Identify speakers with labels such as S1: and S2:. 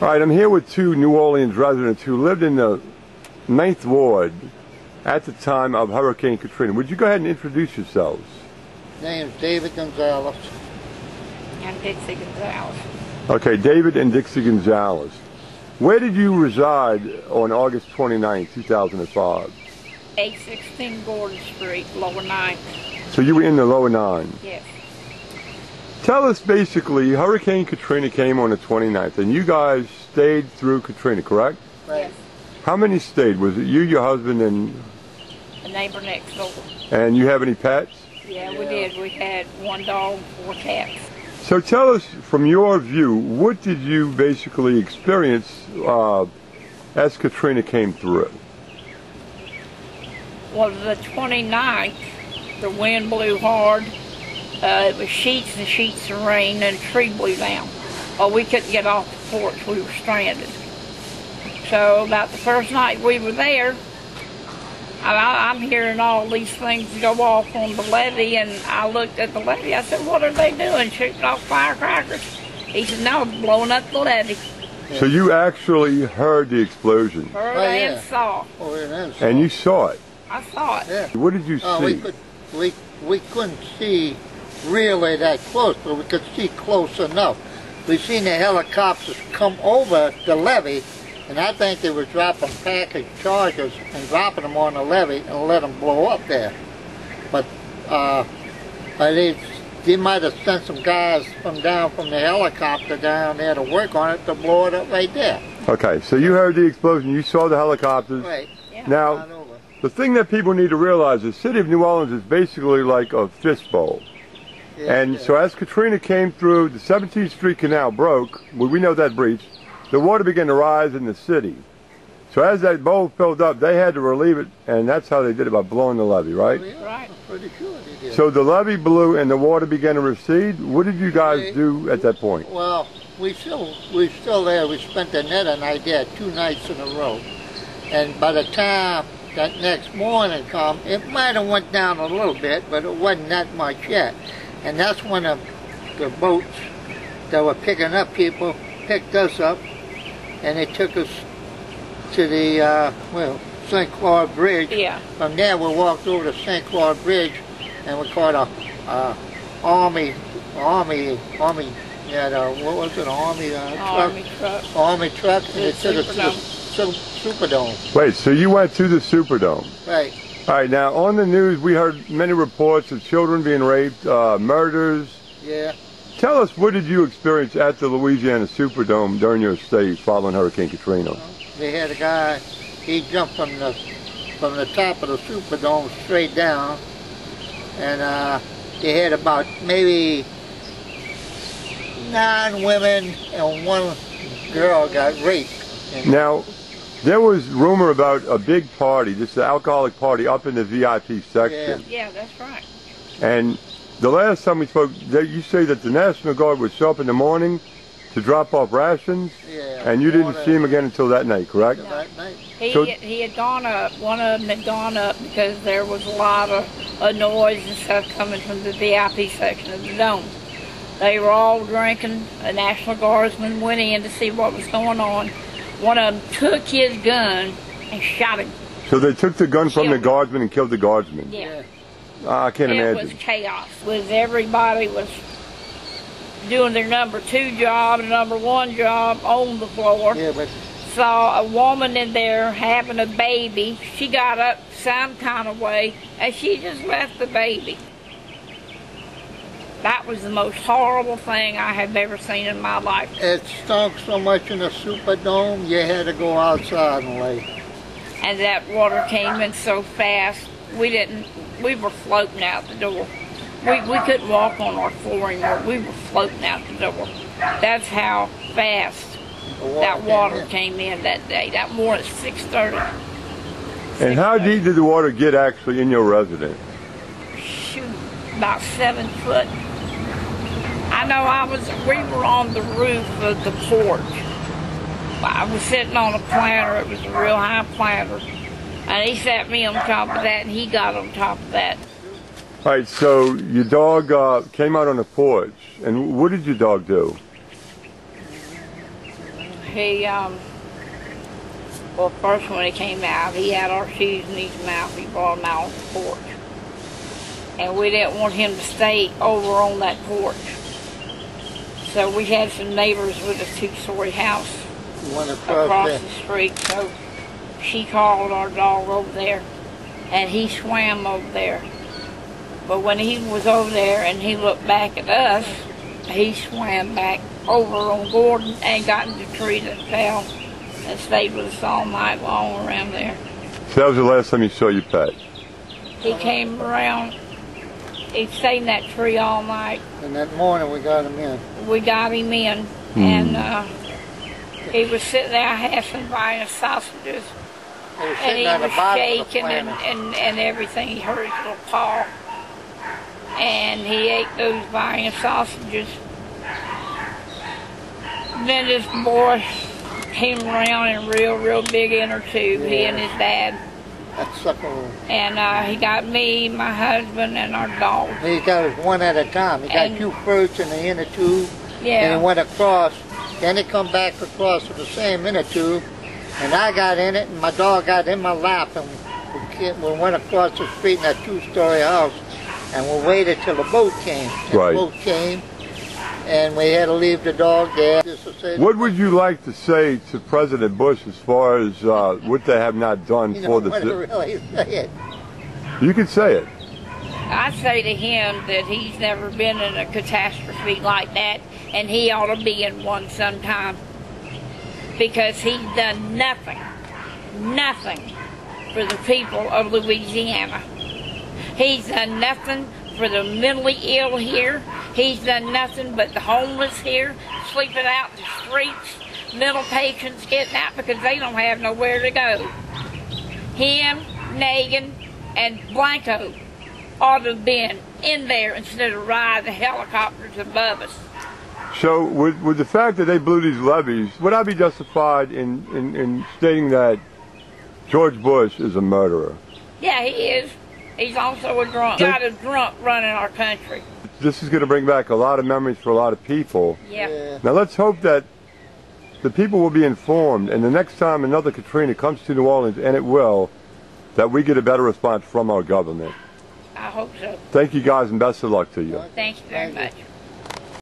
S1: All right, I'm here with two New Orleans residents who lived in the 9th Ward at the time of Hurricane Katrina. Would you go ahead and introduce yourselves?
S2: Name's David Gonzalez.
S3: I'm Dixie Gonzalez.
S1: Okay, David and Dixie Gonzalez. Where did you reside on August 29, 2005?
S3: 816 Gordon Street, Lower 9th.
S1: So you were in the Lower 9?
S3: Yes.
S1: Tell us basically, Hurricane Katrina came on the 29th, and you guys stayed through Katrina, correct?
S2: Right.
S3: Yes.
S1: How many stayed? Was it you, your husband, and...
S3: The neighbor next door.
S1: And you have any pets?
S3: Yeah, we did. We had 1 dog, 4 cats.
S1: So tell us, from your view, what did you basically experience as Katrina came through?
S3: Well, the 29th, the wind blew hard. It was sheets and sheets of rain, and a tree blew down. Oh, we couldn't get off the porch. We were stranded. So about the first night we were there, I'm hearing all these things go off on the levee, and I looked at the levee. I said, "What are they doing? Shooting off firecrackers?" He said, "No, blowing up the levee."
S1: So you actually heard the explosion?
S3: Heard
S2: Oh, yeah.
S3: and saw.
S2: Oh, yeah, so,
S1: And you saw it?
S3: I saw it.
S2: yeah.
S1: What did you see?
S2: We couldn't see really that close, but we could see close enough. We seen the helicopters come over the levee, and I think they were dropping package charges and dropping them on the levee and let them blow up there. But they might have sent some guys from the helicopter down there to work on it to blow it up right there.
S1: Okay, so you heard the explosion, you saw the helicopters.
S2: Right.
S3: Yeah.
S1: Now, the thing that people need to realize is the city of New Orleans is basically like a fishbowl.
S2: Yeah,
S1: And
S2: yeah.
S1: so as Katrina came through, the 17th Street Canal broke. Well, we know that breached. The water began to rise in the city. So as that bowl filled up, they had to relieve it, and that's how they did it, by blowing the levee, right?
S2: Oh, yeah,
S3: Right.
S2: I'm pretty sure they did.
S1: So the levee blew and the water began to recede. What did you guys do at that point?
S2: Well, we still there. We spent the night there 2 nights in a row. And by the time that next morning come, it might have went down a little bit, but it wasn't that much yet. And that's when the boats that were picking up people picked us up, and they took us to the St. Claude Bridge.
S3: Yeah.
S2: From there, we walked over to St. Claude Bridge, and we caught a army. Yeah, what was it? Army truck. Army truck, and they took us to the Superdome.
S1: Wait, so you went to the Superdome?
S2: Right.
S1: All right, now on the news we heard many reports of children being raped, murders.
S2: Yeah.
S1: Tell us, what did you experience at the Louisiana Superdome during your stay following Hurricane Katrina?
S2: They had a guy, he jumped from the top of the Superdome straight down, and they had about maybe 9 women and 1 girl got raped.
S1: Now, there was rumor about a big party, this is an alcoholic party up in the VIP section.
S3: Yeah, that's right.
S1: And the last time we spoke, you say that the National Guard would show up in the morning to drop off rations,
S2: Yeah.
S1: and you didn't see him again until that night, correct?
S2: That night.
S3: He had gone up. One of them had gone up because there was a lot of noise and stuff coming from the VIP section of the dome. They were all drinking. A National Guardsman went in to see what was going on. One of them took his gun and shot him.
S1: So they took the gun from the guardsman and killed the guardsman?
S3: Yeah.
S1: I can't imagine.
S3: It was chaos. Everybody was doing their number 2 job and number 1 job on the floor.
S2: Yeah, but
S3: Saw a woman in there having a baby. She got up some kind of way, and she just left the baby. That was the most horrible thing I have ever seen in my life.
S2: it stunk so much in the Superdome, you had to go outside and lay.
S3: And that water came in so fast, we were floating out the door. We couldn't walk on our floor anymore. We were floating out the door. That's how fast that water came in that day. That morning at 6:30.
S1: And how deep did the water get actually in your residence?
S3: Shoot, about 7 foot. I know we were on the roof of the porch. I was sitting on a planter. It was a real high planter. And he sat me on top of that, and he got on top of that.
S1: All right, so your dog came out on the porch, and what did your dog do?
S3: Well, first when he came out, he had our shoes in his mouth. He brought them out on the porch. And we didn't want him to stay over on that porch. So we had some neighbors with a 2-story house across the street. So she called our dog over there, and he swam over there. But when he was over there and he looked back at us, he swam back over on Gordon and got in the tree that fell and stayed with us all night long around there.
S1: So that was the last time you saw your pet?
S3: He came around, he stayed in that tree all night.
S2: And that morning we got him in.
S3: We got him in, and he was sitting there half buying sausages. And he was shaking and everything. He hurt his little paw. And he ate those buying sausages. Then this boy came around in real big inner tube, he and his dad.
S2: That sucker.
S3: And he got me, my husband, and our dog.
S2: He got us one at a time. He got you first in the inner tube.
S3: Yeah.
S2: And he went across. Then he come back across to the same inner tube. And I got in it, and my dog got in my lap. And we went across the street in that 2-story house. And we waited till the boat came.
S1: Right.
S2: The boat came, and we had to leave the dog there.
S1: What would you like to say to President Bush as far as what they have not done for the city?
S2: Really say it.
S1: You can say it.
S3: I say to him that he's never been in a catastrophe like that, and he ought to be in one sometime. Because he's done nothing for the people of Louisiana. He's done nothing for the mentally ill here. He's done nothing but the homeless here, sleeping out in the streets, mental patients getting out because they don't have nowhere to go. Him, Nagin, and Blanco ought to have been in there instead of riding the helicopters above us.
S1: So with the fact that they blew these levees, would I be justified in stating that George Bush is a murderer?
S3: Yeah, he is. He's also a drunk. Got a drunk running our country.
S1: This is going to bring back a lot of memories for a lot of people.
S3: Yeah.
S1: Now let's hope that the people will be informed, and the next time another Katrina comes to New Orleans, and it will, that we get a better response from our government.
S3: I hope so.
S1: Thank you guys, and best of luck to you.
S3: Thank you very much.